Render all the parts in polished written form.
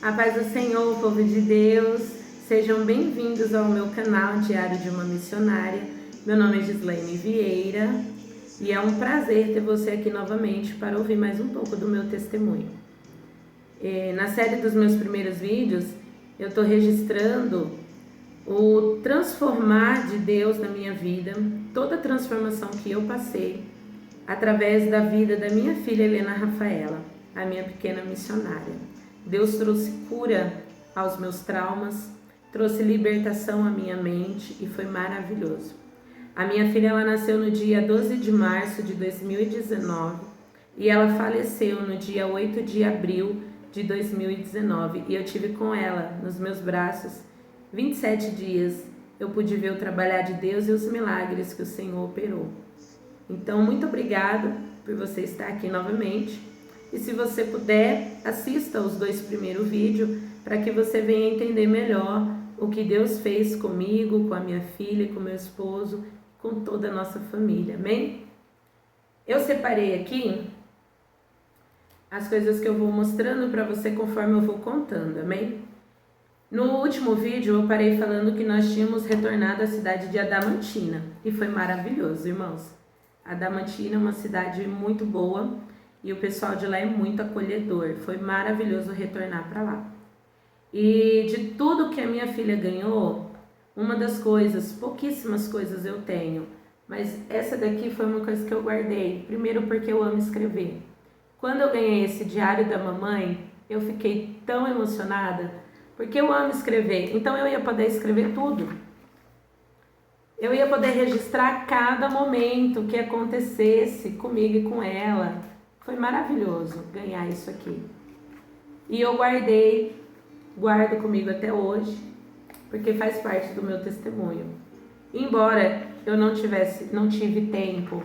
A paz do Senhor, povo de Deus, sejam bem-vindos ao meu canal Diário de uma Missionária. Meu nome é Gislaine Vieira e é um prazer ter você aqui novamente para ouvir mais um pouco do meu testemunho. Na série dos meus primeiros vídeos, eu estou registrando o transformar de Deus na minha vida, toda a transformação que eu passei através da vida da minha filha Helena Rafaela, a minha pequena missionária. Deus trouxe cura aos meus traumas, trouxe libertação à minha mente e foi maravilhoso. A minha filha ela nasceu no dia 12 de março de 2019 e ela faleceu no dia 8 de abril de 2019 e eu tive com ela nos meus braços 27 dias. Eu pude ver o trabalhar de Deus e os milagres que o Senhor operou. Então, muito obrigada por você estar aqui novamente. E se você puder, assista os 2 primeiros vídeos para que você venha entender melhor o que Deus fez comigo, com a minha filha, com meu esposo, com toda a nossa família, amém? Eu separei aqui as coisas que eu vou mostrando para você conforme eu vou contando, amém? No último vídeo eu parei falando que nós tínhamos retornado à cidade de Adamantina e foi maravilhoso, irmãos. Adamantina é uma cidade muito boa e o pessoal de lá é muito acolhedor. Foi maravilhoso retornar para lá. E de tudo que a minha filha ganhou, uma das coisas, pouquíssimas coisas eu tenho, mas essa daqui foi uma coisa que eu guardei. Primeiro porque eu amo escrever. Quando eu ganhei esse diário da mamãe, eu fiquei tão emocionada, porque eu amo escrever. Então eu ia poder escrever tudo. Eu ia poder registrar cada momento que acontecesse comigo e com ela. Foi maravilhoso ganhar isso aqui. E eu guardo comigo até hoje, porque faz parte do meu testemunho. Embora eu não tive tempo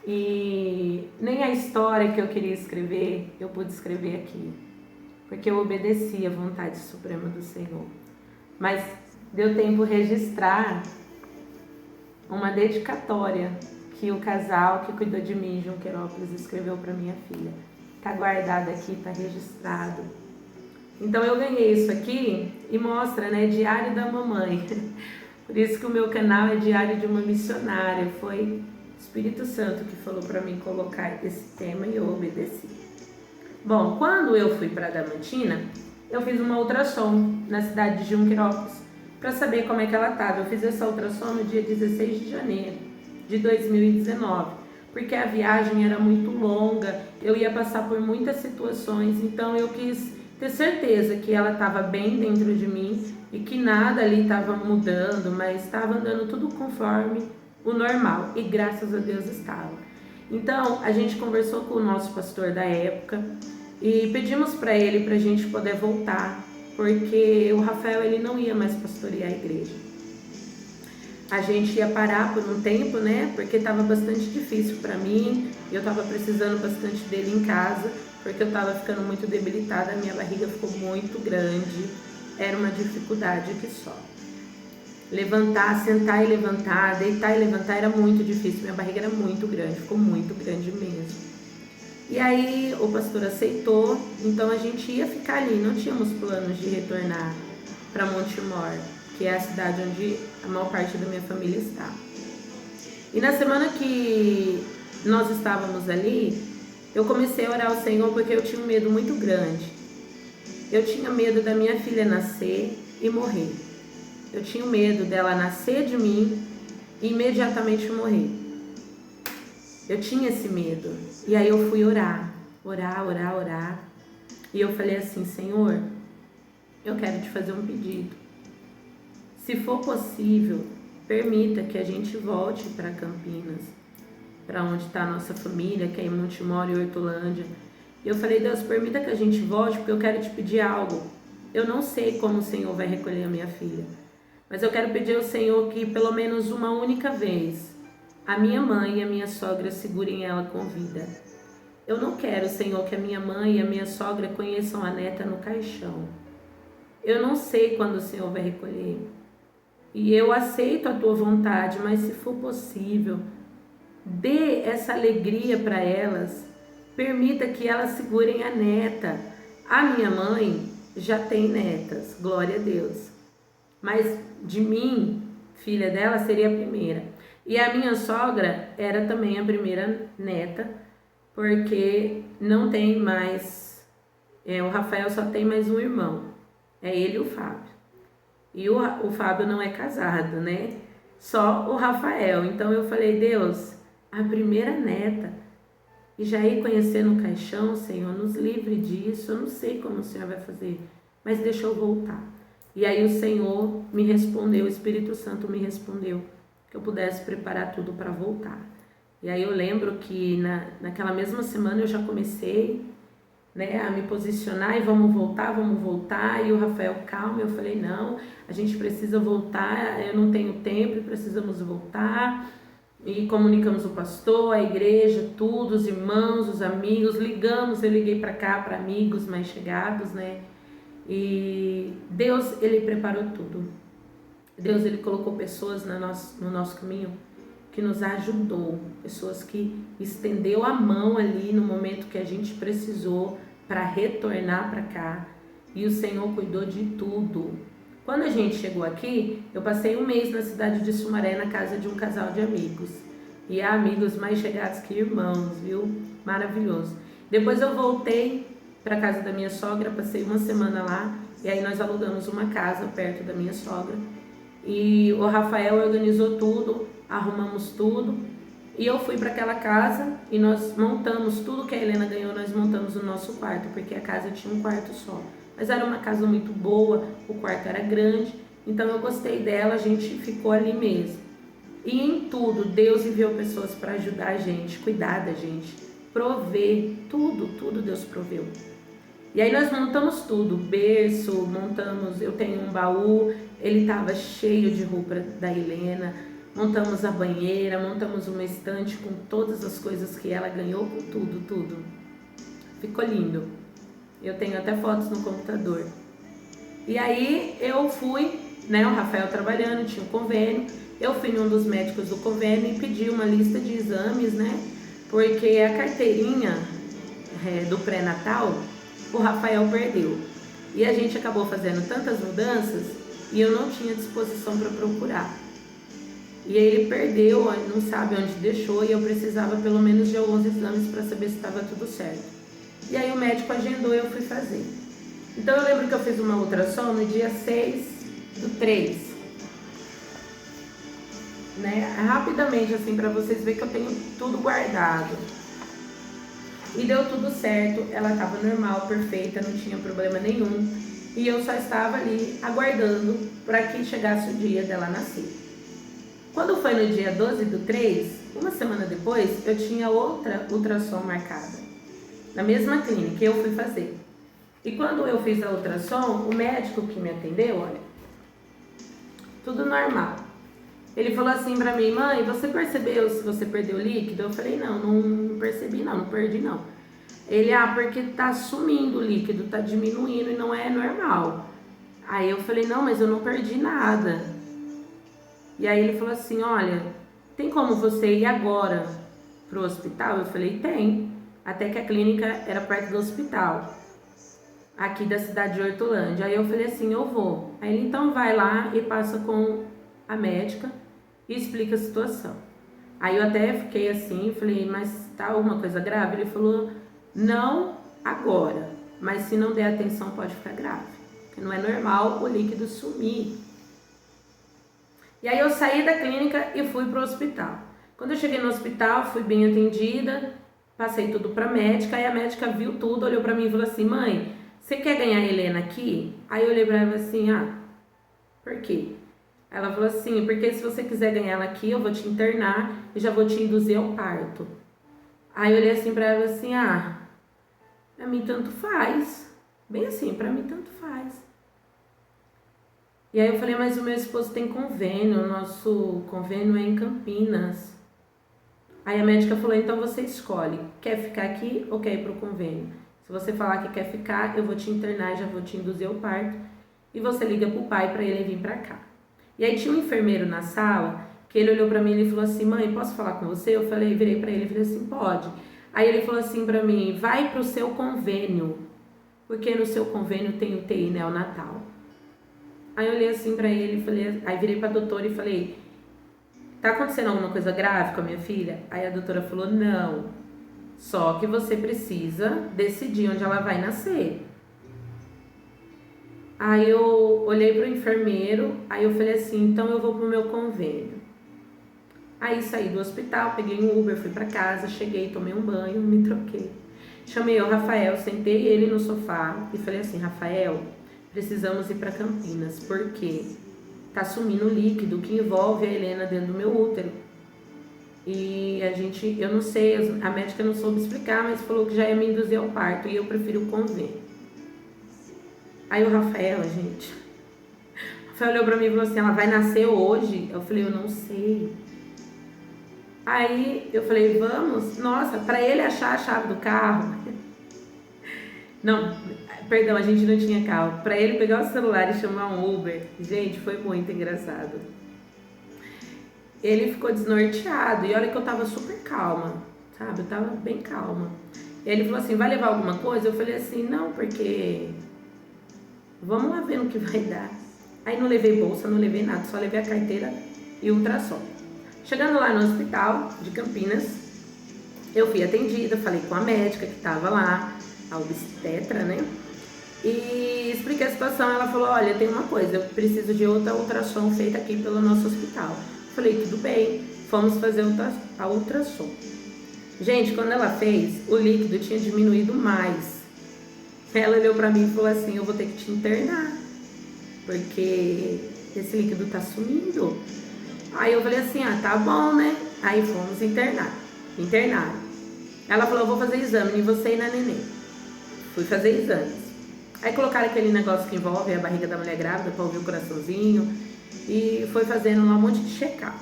e nem a história que eu queria escrever, eu pude escrever aqui, porque eu obedeci à vontade suprema do Senhor. Mas deu tempo registrar uma dedicatória que o casal que cuidou de mim em Junquerópolis escreveu para minha filha. Tá guardado aqui, tá registrado. Então eu ganhei isso aqui e mostra, né, Diário da Mamãe. Por isso que o meu canal é Diário de uma Missionária. Foi o Espírito Santo que falou para mim colocar esse tema e eu obedeci. Bom, quando eu fui para Adamantina, eu fiz uma ultrassom na cidade de Junquerópolis para saber como é que ela estava. Eu fiz essa ultrassom no dia 16 de janeiro de 2019, porque a viagem era muito longa, eu ia passar por muitas situações, então eu quis ter certeza que ela estava bem dentro de mim e que nada ali estava mudando, mas estava andando tudo conforme o normal, e graças a Deus estava. Então a gente conversou com o nosso pastor da época e pedimos para ele para a gente poder voltar, porque o Rafael ele não ia mais pastorear a igreja. A gente ia parar por um tempo, né? Porque estava bastante difícil para mim. Eu estava precisando bastante dele em casa, porque eu estava ficando muito debilitada. A minha barriga ficou muito grande. Era uma dificuldade que só. Levantar, sentar e levantar, deitar e levantar era muito difícil. Minha barriga era muito grande, ficou muito grande mesmo. E aí o pastor aceitou, então a gente ia ficar ali. Não tínhamos planos de retornar para Montemor, que é a cidade onde a maior parte da minha família está. E na semana que nós estávamos ali, eu comecei a orar ao Senhor porque eu tinha um medo muito grande. Eu tinha medo da minha filha nascer e morrer. Eu tinha medo dela nascer de mim e imediatamente morrer. Eu tinha esse medo. E aí eu fui orar. E eu falei assim, Senhor, eu quero te fazer um pedido. Se for possível, permita que a gente volte para Campinas, para onde está a nossa família, que é em Montemor e Hortolândia. E eu falei, Deus, permita que a gente volte, porque eu quero te pedir algo. Eu não sei como o Senhor vai recolher a minha filha, mas eu quero pedir ao Senhor que pelo menos uma única vez a minha mãe e a minha sogra segurem ela com vida. Eu não quero, Senhor, que a minha mãe e a minha sogra conheçam a neta no caixão. Eu não sei quando o Senhor vai recolher. E eu aceito a tua vontade, mas se for possível, dê essa alegria para elas. Permita que elas segurem a neta. A minha mãe, já tem netas, glória a Deus. Mas de mim, filha dela, seria a primeira. E a minha sogra era também a primeira neta, porque não tem mais, o Rafael só tem mais um irmão, é ele e o Fábio. E o Fábio não é casado, né? Só o Rafael. Então eu falei, Deus, a primeira neta, e já ir conhecendo o caixão, Senhor, nos livre disso, eu não sei como o Senhor vai fazer, mas deixa eu voltar. E aí o Senhor me respondeu, o Espírito Santo me respondeu, que eu pudesse preparar tudo para voltar. E aí eu lembro que naquela mesma semana eu já comecei, né, a me posicionar e vamos voltar. E o Rafael, calma, eu falei, não, a gente precisa voltar, eu não tenho tempo, precisamos voltar. E comunicamos o pastor, a igreja, tudo, os irmãos, os amigos, eu liguei para cá, para amigos mais chegados, né? E Deus, Ele preparou tudo. Deus, Ele colocou pessoas no nosso caminho que nos ajudou, pessoas que estendeu a mão ali no momento que a gente precisou para retornar para cá. E o Senhor cuidou de tudo. Quando a gente chegou aqui, eu passei um mês na cidade de Sumaré, na casa de um casal de amigos. E há amigos mais chegados que irmãos, viu? Maravilhoso. Depois eu voltei para casa da minha sogra, passei uma semana lá. E aí nós alugamos uma casa perto da minha sogra. E o Rafael organizou tudo, arrumamos tudo. E eu fui para aquela casa e nós montamos tudo que a Helena ganhou, nós montamos o nosso quarto, porque a casa tinha um quarto só. Mas era uma casa muito boa, o quarto era grande, então eu gostei dela, a gente ficou ali mesmo. E em tudo, Deus enviou pessoas para ajudar a gente, cuidar da gente, prover, tudo Deus proveu. E aí nós montamos tudo, berço, eu tenho um baú, ele estava cheio de roupa da Helena, montamos a banheira, montamos uma estante com todas as coisas que ela ganhou, com tudo. Ficou lindo. Eu tenho até fotos no computador. E aí eu fui, né, o Rafael trabalhando, tinha um convênio. Eu fui num dos médicos do convênio e pedi uma lista de exames, né? Porque a carteirinha do pré-natal, o Rafael perdeu. E a gente acabou fazendo tantas mudanças e eu não tinha disposição para procurar. E aí ele perdeu, não sabe onde deixou, e eu precisava pelo menos de alguns exames para saber se estava tudo certo. E aí o médico agendou e eu fui fazer. Então eu lembro que eu fiz uma ultrassom no dia 6/3. Né? Rapidamente, assim, para vocês verem que eu tenho tudo guardado. E deu tudo certo, ela estava normal, perfeita, não tinha problema nenhum. E eu só estava ali aguardando para que chegasse o dia dela nascer. Quando foi no dia 12/3, uma semana depois, eu tinha outra ultrassom marcada. Na mesma clínica, eu fui fazer. E quando eu fiz a ultrassom, o médico que me atendeu, olha, tudo normal. Ele falou assim pra mim, mãe, você percebeu se você perdeu líquido? Eu falei, não percebi não perdi não. Ele, porque tá sumindo o líquido, tá diminuindo e não é normal. Aí eu falei, não, mas eu não perdi nada. E aí ele falou assim, olha, tem como você ir agora pro hospital? Eu falei, tem. Até que a clínica era perto do hospital, aqui da cidade de Hortolândia. Aí eu falei assim, eu vou. Aí ele, então vai lá e passa com a médica e explica a situação. Aí eu até fiquei assim, falei, mas tá alguma coisa grave? Ele falou, não agora, mas se não der atenção pode ficar grave, porque não é normal o líquido sumir. E aí eu saí da clínica e fui pro hospital. Quando eu cheguei no hospital, fui bem atendida, passei tudo pra médica, aí a médica viu tudo, olhou pra mim e falou assim, mãe, você quer ganhar a Helena aqui? Aí eu olhei pra ela assim, por quê? Ela falou assim, porque se você quiser ganhar ela aqui, eu vou te internar e já vou te induzir ao parto. Aí eu olhei assim pra ela assim, pra mim tanto faz. Bem assim, pra mim tanto faz. E aí eu falei, mas o meu esposo tem convênio, o nosso convênio é em Campinas. Aí a médica falou, então você escolhe, quer ficar aqui ou quer ir pro convênio? Se você falar que quer ficar, eu vou te internar e já vou te induzir ao parto. E você liga pro pai pra ele vir pra cá. E aí tinha um enfermeiro na sala, que ele olhou pra mim e falou assim, mãe, posso falar com você? Eu falei, virei pra ele e falei assim, pode. Aí ele falou assim pra mim, vai pro seu convênio. porque no seu convênio tem UTI neonatal. Aí eu olhei assim pra ele e falei, aí virei pra doutora e falei, tá acontecendo alguma coisa grave com a minha filha? Aí a doutora falou, não, só que você precisa decidir onde ela vai nascer. Aí eu olhei pro enfermeiro, aí eu falei assim, então eu vou pro meu convênio. Aí saí do hospital, peguei um Uber, fui pra casa, cheguei, tomei um banho, me troquei. Chamei o Rafael, sentei ele no sofá e falei assim, Rafael, precisamos ir pra Campinas, porque tá sumindo o líquido que envolve a Helena dentro do meu útero. E eu não sei, a médica não soube explicar, mas falou que já ia me induzir ao parto e eu prefiro o convênio. Aí o Rafael, gente, o Rafael olhou pra mim e falou assim, ela vai nascer hoje? Eu falei, eu não sei. Aí eu falei, vamos? Nossa, pra ele achar a chave do carro. Não, perdão, a gente não tinha carro. Pra ele pegar o celular e chamar um Uber, gente, foi muito engraçado. Ele ficou desnorteado e olha que eu tava super calma, sabe? Eu tava bem calma. Ele falou assim, vai levar alguma coisa? Eu falei assim, não, porque vamos lá ver no que vai dar. Aí não levei bolsa, não levei nada, só levei a carteira e o ultrassom. Chegando lá no hospital de Campinas, eu fui atendida, falei com a médica que estava lá, a obstetra, né? E expliquei a situação. Ela falou, olha, tem uma coisa, eu preciso de outra ultrassom feita aqui pelo nosso hospital. Falei, tudo bem, fomos fazer a ultrassom. Gente, quando ela fez, o líquido tinha diminuído mais. Ela olhou pra mim e falou assim, eu vou ter que te internar, porque esse líquido tá sumindo. Aí eu falei assim, ah, tá bom, né? Aí fomos internaram. Ela falou, eu vou fazer exame em você e na neném. Fui fazer exames. Aí colocaram aquele negócio que envolve a barriga da mulher grávida pra ouvir o coraçãozinho. E foi fazendo um monte de check-up.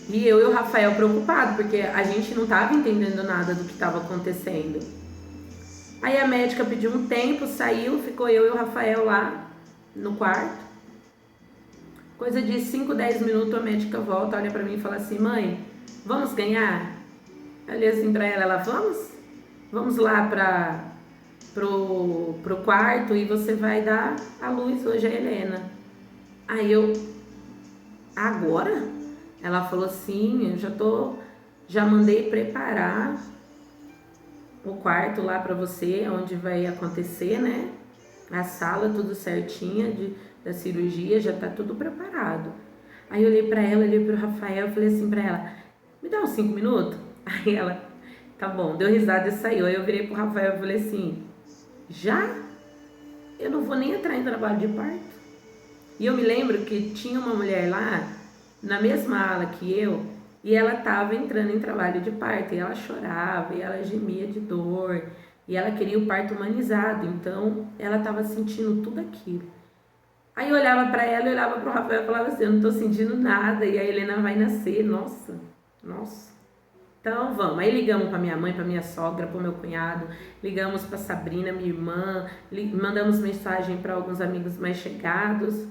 E eu e o Rafael preocupados, porque a gente não tava entendendo nada do que estava acontecendo. Aí a médica pediu um tempo, saiu, ficou eu e o Rafael lá no quarto. Coisa de 5, 10 minutos a médica volta, olha pra mim e fala assim, mãe, vamos ganhar? Eu olhei assim pra ela, vamos? Vamos lá pro quarto e você vai dar a luz hoje a Helena. Aí eu, agora? Ela falou assim, já mandei preparar o quarto lá pra você, onde vai acontecer, né? A sala, tudo certinha da cirurgia, já tá tudo preparado. Aí eu olhei pra ela, olhei pro Rafael, falei assim pra ela, me dá uns 5 minutos? Aí ela, tá bom, deu risada e saiu. Aí eu virei pro Rafael e falei assim, já? Eu não vou nem entrar em trabalho de parto. E eu me lembro que tinha uma mulher lá, na mesma ala que eu, e ela tava entrando em trabalho de parto, e ela chorava, e ela gemia de dor, e ela queria o parto humanizado, então ela tava sentindo tudo aquilo. Aí eu olhava pra ela, eu olhava pro Rafael e falava assim, eu não tô sentindo nada, e a Helena vai nascer, nossa. Então vamos, aí ligamos pra minha mãe, pra minha sogra, pro meu cunhado, ligamos pra Sabrina, minha irmã, mandamos mensagem pra alguns amigos mais chegados.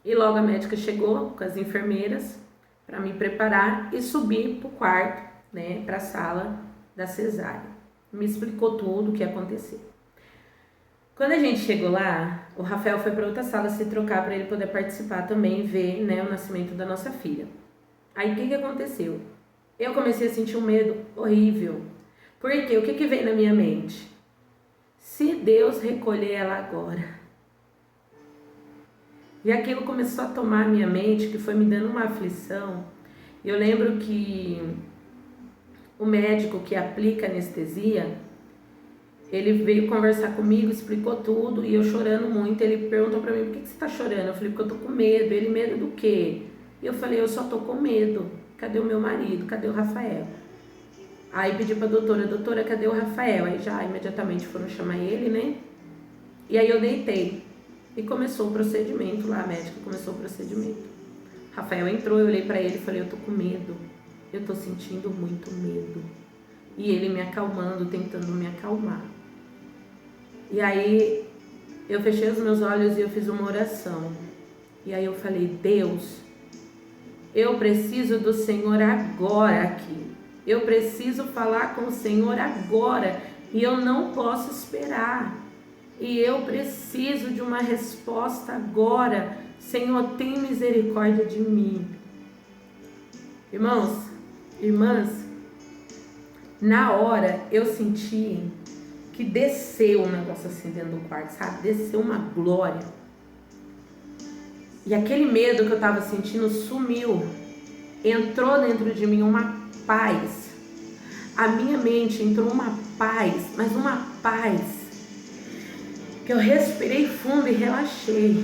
E logo a médica chegou com as enfermeiras para me preparar e subir pro quarto, né, pra sala da cesárea. Me explicou tudo o que ia acontecer. Quando a gente chegou lá, o Rafael foi para outra sala se trocar para ele poder participar também e ver, né, o nascimento da nossa filha. Aí o que aconteceu? Eu comecei a sentir um medo horrível. Por quê? O que veio na minha mente? Se Deus recolher ela agora. E aquilo começou a tomar a minha mente, que foi me dando uma aflição. Eu lembro que o médico que aplica anestesia, ele veio conversar comigo, explicou tudo, e eu chorando muito. Ele perguntou pra mim, por que você tá chorando? Eu falei, porque eu tô com medo. Ele, medo do quê? E eu falei, eu só tô com medo. Cadê o meu marido? Cadê o Rafael? Aí pedi pra doutora, cadê o Rafael? Aí já imediatamente foram chamar ele, né? E aí eu deitei. E começou o procedimento lá, a médica começou o procedimento. Rafael entrou, eu olhei pra ele e falei, eu tô com medo. Eu tô sentindo muito medo. E ele me acalmando, tentando me acalmar. E aí eu fechei os meus olhos e eu fiz uma oração. E aí eu falei, Deus, eu preciso do Senhor agora aqui. Eu preciso falar com o Senhor agora. E eu não posso esperar. E eu preciso de uma resposta agora. Senhor, tem misericórdia de mim. Irmãos, irmãs, na hora eu senti que desceu um negócio assim dentro do quarto, sabe? Desceu uma glória. E aquele medo que eu tava sentindo sumiu. Entrou dentro de mim uma paz. A minha mente entrou uma paz, mas uma paz que eu respirei fundo e relaxei.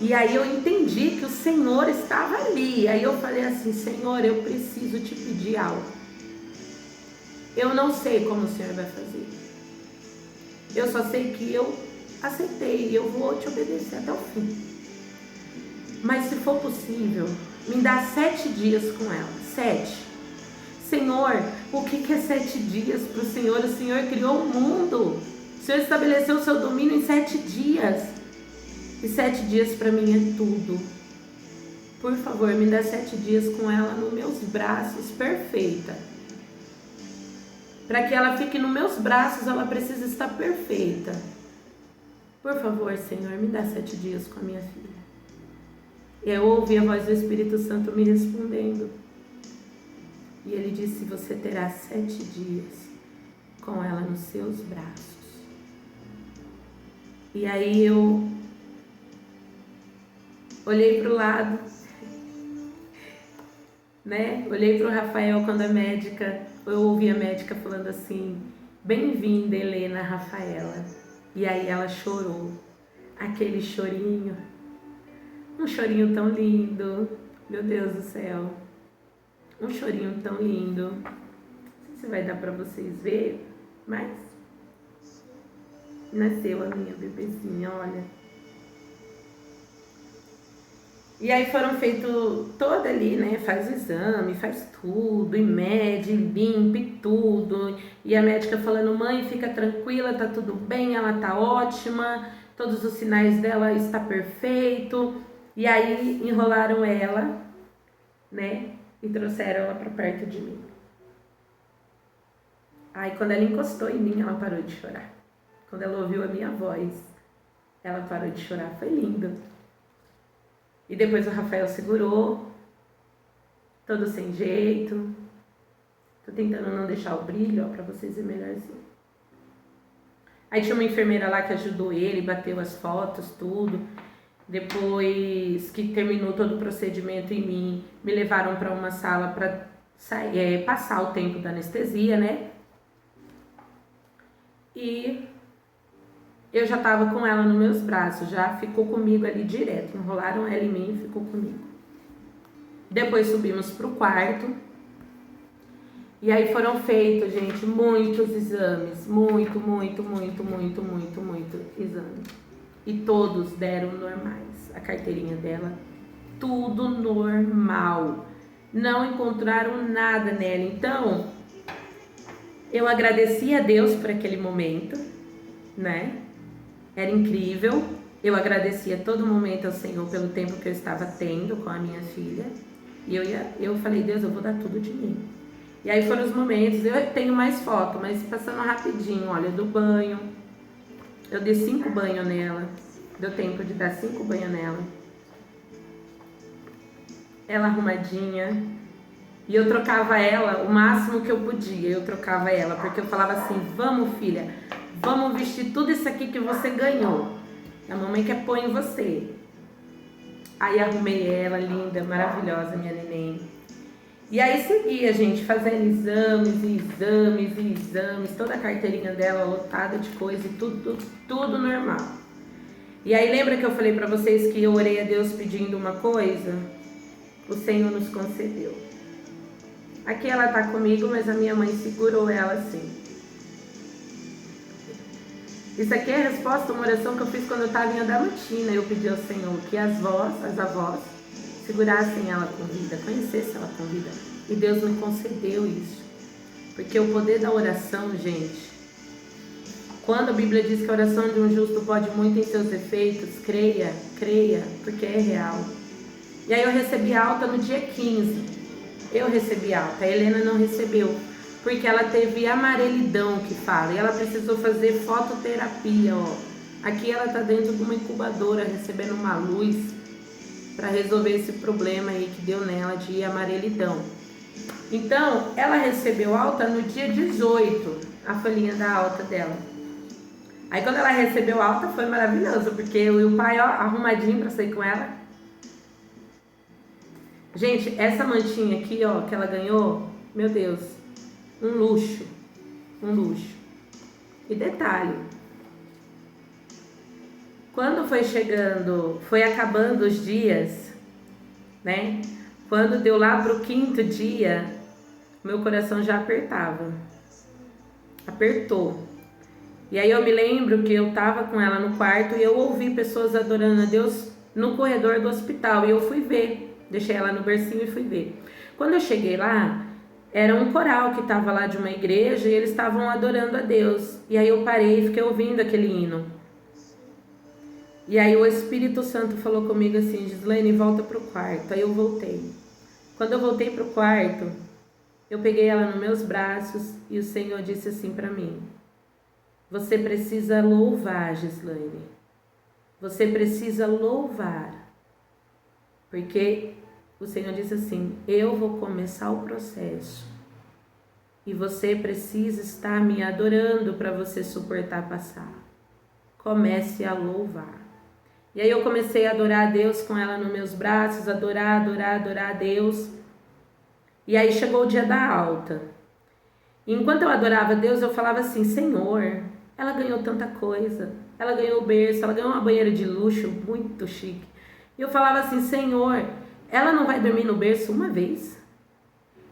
E aí eu entendi que o Senhor estava ali. Aí eu falei assim: Senhor, eu preciso te pedir algo. Eu não sei como o Senhor vai fazer. Eu só sei que eu aceitei e eu vou te obedecer até o fim. Mas se for possível, me dá 7 dias com ela. 7. Senhor, o que é 7 dias para o Senhor? O Senhor criou o mundo. O Senhor estabeleceu o seu domínio em 7 dias. E 7 dias para mim é tudo. Por favor, me dá 7 dias com ela nos meus braços, perfeita. Para que ela fique nos meus braços, ela precisa estar perfeita. Por favor, Senhor, me dá 7 dias com a minha filha. E eu ouvi a voz do Espírito Santo me respondendo. E ele disse: você terá 7 dias com ela nos seus braços. E aí eu olhei para o lado, né? Olhei para o Rafael quando eu ouvi a médica falando assim: bem-vinda, Helena Rafaela. E aí ela chorou, aquele chorinho, um chorinho tão lindo, meu Deus do céu, um chorinho tão lindo. Não sei se vai dar para vocês verem, mas nasceu a minha bebezinha, olha. E aí foram feitos toda ali, né? Faz o exame, faz tudo, e mede, limpa e tudo. E a médica falando: mãe, fica tranquila, tá tudo bem, ela tá ótima, todos os sinais dela está perfeito. E aí enrolaram ela, né? E trouxeram ela pra perto de mim. Aí quando ela encostou em mim, ela parou de chorar. Quando ela ouviu a minha voz, ela parou de chorar. Foi lindo. E depois o Rafael segurou, todo sem jeito. Tô tentando não deixar o brilho, ó, pra vocês verem melhorzinho. Aí tinha uma enfermeira lá que ajudou ele, bateu as fotos, tudo. Depois que terminou todo o procedimento em mim, me levaram para uma sala para passar o tempo da anestesia, né? E eu já tava com ela nos meus braços, já ficou comigo ali direto. Enrolaram ela em mim e ficou comigo. Depois subimos pro quarto. E aí foram feitos, gente, muitos exames. Muito exames. E todos deram normais. A carteirinha dela, tudo normal. Não encontraram nada nela. Então, eu agradeci a Deus por aquele momento, né? Era incrível. Eu agradecia todo momento ao Senhor pelo tempo que eu estava tendo com a minha filha. E eu falei: Deus, eu vou dar tudo de mim. E aí foram os momentos. Eu tenho mais foto, mas passando rapidinho, olha, do banho. Eu dei 5 banhos nela. Deu tempo de dar 5 banhos nela. Ela arrumadinha. E eu trocava ela o máximo que eu podia. Eu trocava ela, porque eu falava assim: vamos, filha, vamos vestir tudo isso aqui que você ganhou. A mamãe quer pôr em você. Aí arrumei ela, linda, maravilhosa, minha neném. E aí seguia, gente, fazendo exames, toda a carteirinha dela lotada de coisa e tudo normal. E aí lembra que eu falei pra vocês que eu orei a Deus pedindo uma coisa? O Senhor nos concedeu. Aqui ela tá comigo, mas a minha mãe segurou ela assim. Isso aqui é a resposta a uma oração que eu fiz quando eu estava em Adamantina. Eu pedi ao Senhor que as avós, segurassem ela com vida, conhecessem ela com vida. E Deus me concedeu isso. Porque o poder da oração, gente, quando a Bíblia diz que a oração de um justo pode muito em seus efeitos, creia, porque é real. E aí eu recebi alta no dia 15. Eu recebi alta, a Helena não recebeu. porque ela teve amarelidão, que fala, e ela precisou fazer fototerapia, ó. Aqui ela tá dentro de uma incubadora, recebendo uma luz para resolver esse problema aí que deu nela de amarelidão. Então, ela recebeu alta no dia 18, a folhinha da alta dela. Aí quando ela recebeu alta foi maravilhoso, porque eu e o pai, ó, arrumadinho pra sair com ela. Gente, essa mantinha aqui, ó, que ela ganhou, meu Deus, um luxo, um luxo. E detalhe, quando foi acabando os dias, né? Quando deu lá pro 5º dia, meu coração já apertava. Apertou. E aí eu me lembro que eu tava com ela no quarto e eu ouvi pessoas adorando a Deus no corredor do hospital. E eu fui ver. Deixei ela no bercinho e fui ver. Quando eu cheguei lá, era um coral que tava lá de uma igreja e eles estavam adorando a Deus. E aí eu parei e fiquei ouvindo aquele hino. E aí o Espírito Santo falou comigo assim, Gislaine, volta pro quarto. Aí eu voltei. Quando eu voltei pro quarto, eu peguei ela nos meus braços e o Senhor disse assim para mim, você precisa louvar, Gislaine. Você precisa louvar. Porque o Senhor disse assim, eu vou começar o processo. E você precisa estar me adorando para você suportar passar. Comece a louvar. E aí eu comecei a adorar a Deus com ela nos meus braços, adorar a Deus. E aí chegou o dia da alta. E enquanto eu adorava a Deus, eu falava assim, Senhor, ela ganhou tanta coisa. Ela ganhou o berço, ela ganhou uma banheira de luxo muito chique. E eu falava assim, Senhor, ela não vai dormir no berço uma vez?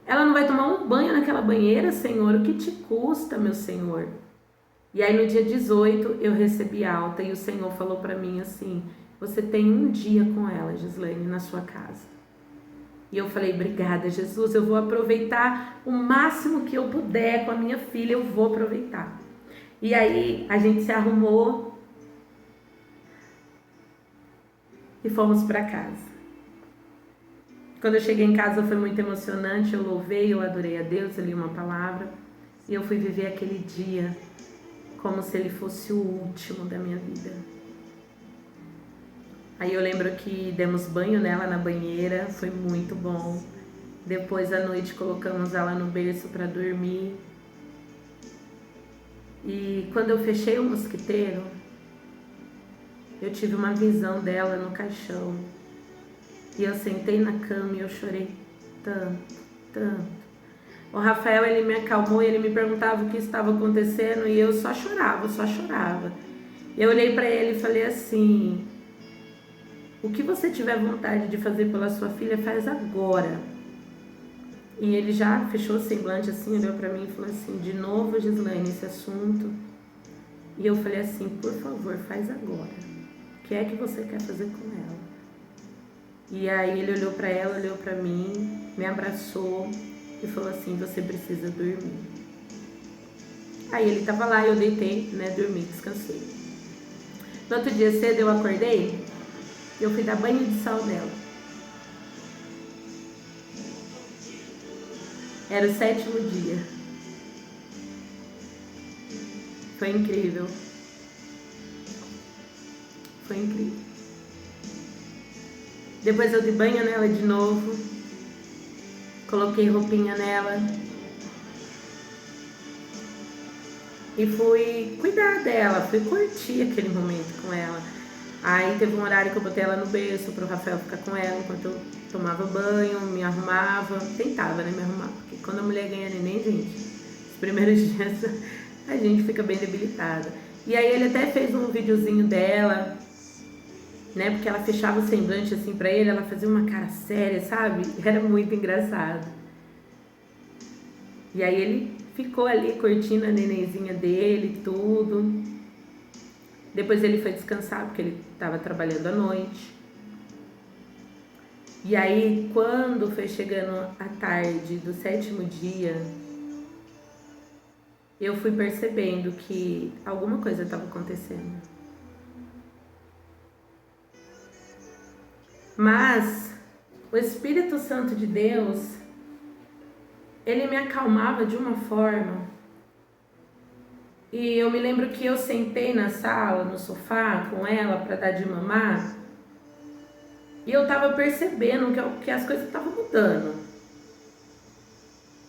Ela não vai tomar um banho naquela banheira, Senhor? O que te custa, meu Senhor? E aí no dia 18 eu recebi alta e o Senhor falou para mim assim, você tem um dia com ela, Gislaine, na sua casa. E eu falei, obrigada, Jesus, eu vou aproveitar o máximo que eu puder com a minha filha, eu vou aproveitar. E aí a gente se arrumou e fomos para casa. Quando eu cheguei em casa foi muito emocionante, eu louvei, eu adorei a Deus, eu li uma palavra e eu fui viver aquele dia como se ele fosse o último da minha vida. Aí eu lembro que demos banho nela na banheira, foi muito bom. Depois à noite colocamos ela no berço para dormir. E quando eu fechei o mosquiteiro, eu tive uma visão dela no caixão. E eu sentei na cama e eu chorei tanto. O Rafael, ele me acalmou e ele me perguntava o que estava acontecendo e eu só chorava. Eu olhei para ele e falei assim, o que você tiver vontade de fazer pela sua filha, faz agora. E ele já fechou o semblante assim, olhou para mim e falou assim, de novo, Gislaine, esse assunto. E eu falei assim, por favor, faz agora. O que é que você quer fazer com ela? E aí ele olhou para ela, olhou para mim, me abraçou e falou assim, você precisa dormir. Aí ele tava lá, eu deitei, né, dormi, descansei. No outro dia cedo eu acordei, eu fui dar banho de sal nela. Era o 7º dia. Foi incrível. Foi incrível. Depois eu dei banho nela de novo. Coloquei roupinha nela. E fui cuidar dela, fui curtir aquele momento com ela. Aí teve um horário que eu botei ela no berço pro Rafael ficar com ela enquanto eu tomava banho, me arrumava. Tentava, né, me arrumar. Porque quando a mulher ganha neném, gente, os primeiros dias a gente fica bem debilitada. E aí ele até fez um videozinho dela, né, porque ela fechava o semblante assim pra ele, ela fazia uma cara séria, sabe? Era muito engraçado. E aí ele ficou ali curtindo a nenenzinha dele, tudo. Depois ele foi descansar, porque ele estava trabalhando à noite. E aí, quando foi chegando a tarde do 7º dia, eu fui percebendo que alguma coisa estava acontecendo. Mas o Espírito Santo de Deus ele me acalmava de uma forma. E eu me lembro que eu sentei na sala, no sofá, com ela para dar de mamar. E eu tava percebendo que as coisas estavam mudando.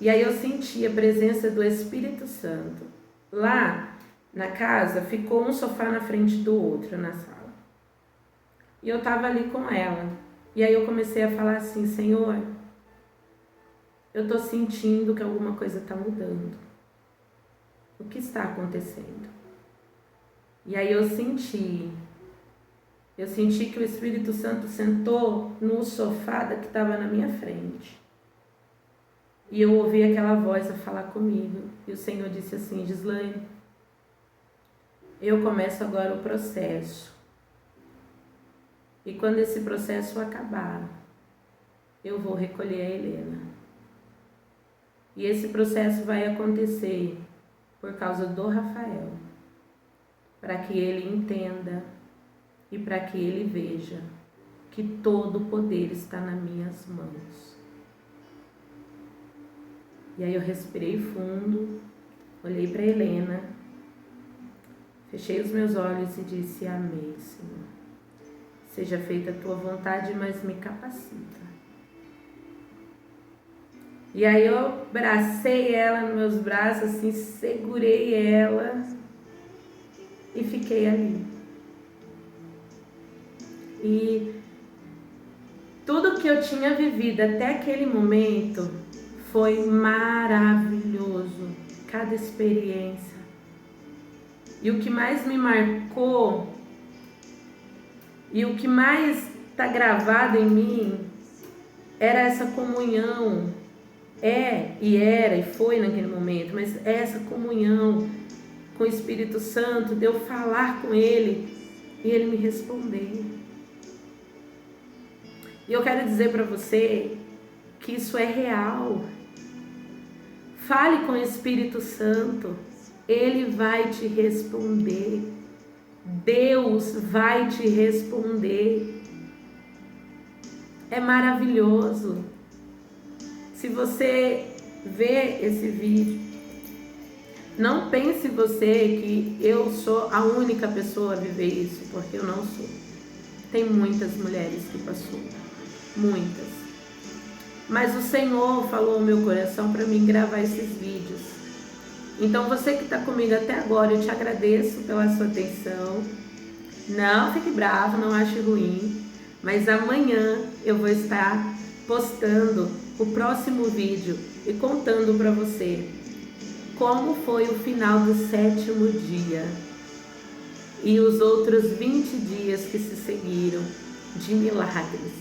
E aí eu senti a presença do Espírito Santo. Lá na casa ficou um sofá na frente do outro na sala. E eu tava ali com ela. E aí eu comecei a falar assim: Senhor, eu tô sentindo que alguma coisa tá mudando. O que está acontecendo? E aí eu senti que o Espírito Santo sentou no sofá que estava na minha frente. E eu ouvi aquela voz a falar comigo. E o Senhor disse assim: Gislaine, eu começo agora o processo. E quando esse processo acabar, eu vou recolher a Helena. E esse processo vai acontecer por causa do Rafael, para que ele entenda e para que ele veja que todo o poder está nas minhas mãos. E aí eu respirei fundo, olhei para Helena, fechei os meus olhos e disse: amém, Senhor. Seja feita a tua vontade, mas me capacita. E aí eu abracei ela nos meus braços, assim, segurei ela e fiquei ali. E tudo que eu tinha vivido até aquele momento foi maravilhoso, cada experiência. E o que mais me marcou, e o que mais está gravado em mim, era essa comunhão. Era e foi naquele momento, mas essa comunhão com o Espírito Santo, de eu falar com Ele e Ele me responder. E eu quero dizer para você que isso é real. Fale com o Espírito Santo, Ele vai te responder. Deus vai te responder. É maravilhoso. Se você vê esse vídeo, não pense você que eu sou a única pessoa a viver isso, porque eu não sou. Tem muitas mulheres que passou, muitas. Mas o Senhor falou ao meu coração para mim gravar esses vídeos. Então você que está comigo até agora, eu te agradeço pela sua atenção. Não fique bravo, não ache ruim, mas amanhã eu vou estar postando o próximo vídeo e contando para você como foi o final do 7º dia e os outros 20 dias que se seguiram de milagres.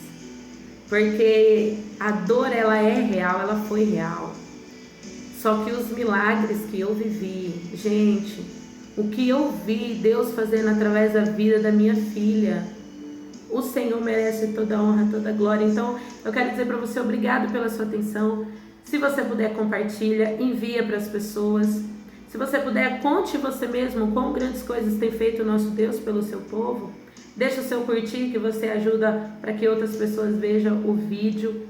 Porque a dor, ela é real, ela foi real. Só que os milagres que eu vivi, gente, o que eu vi Deus fazendo através da vida da minha filha, o Senhor merece toda a honra, toda a glória. Então, eu quero dizer para você, obrigado pela sua atenção. Se você puder, compartilha, envia para as pessoas. Se você puder, conte você mesmo quão grandes coisas tem feito o nosso Deus pelo seu povo. Deixa o seu curtir, que você ajuda para que outras pessoas vejam o vídeo.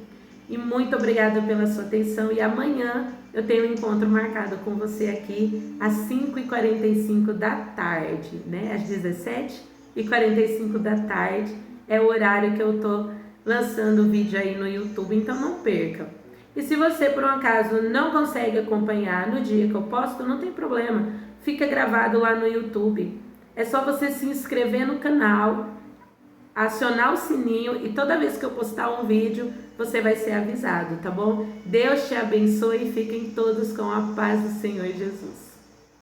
E muito obrigada pela sua atenção. E amanhã eu tenho um encontro marcado com você aqui às 5h45 da tarde, né? Às 17h45 da tarde. É o horário que eu tô lançando o vídeo aí no YouTube, então não perca. E se você por um acaso não consegue acompanhar no dia que eu posto, não tem problema, fica gravado lá no YouTube. É só você se inscrever no canal, acionar o sininho e toda vez que eu postar um vídeo, você vai ser avisado, tá bom? Deus te abençoe e fiquem todos com a paz do Senhor Jesus.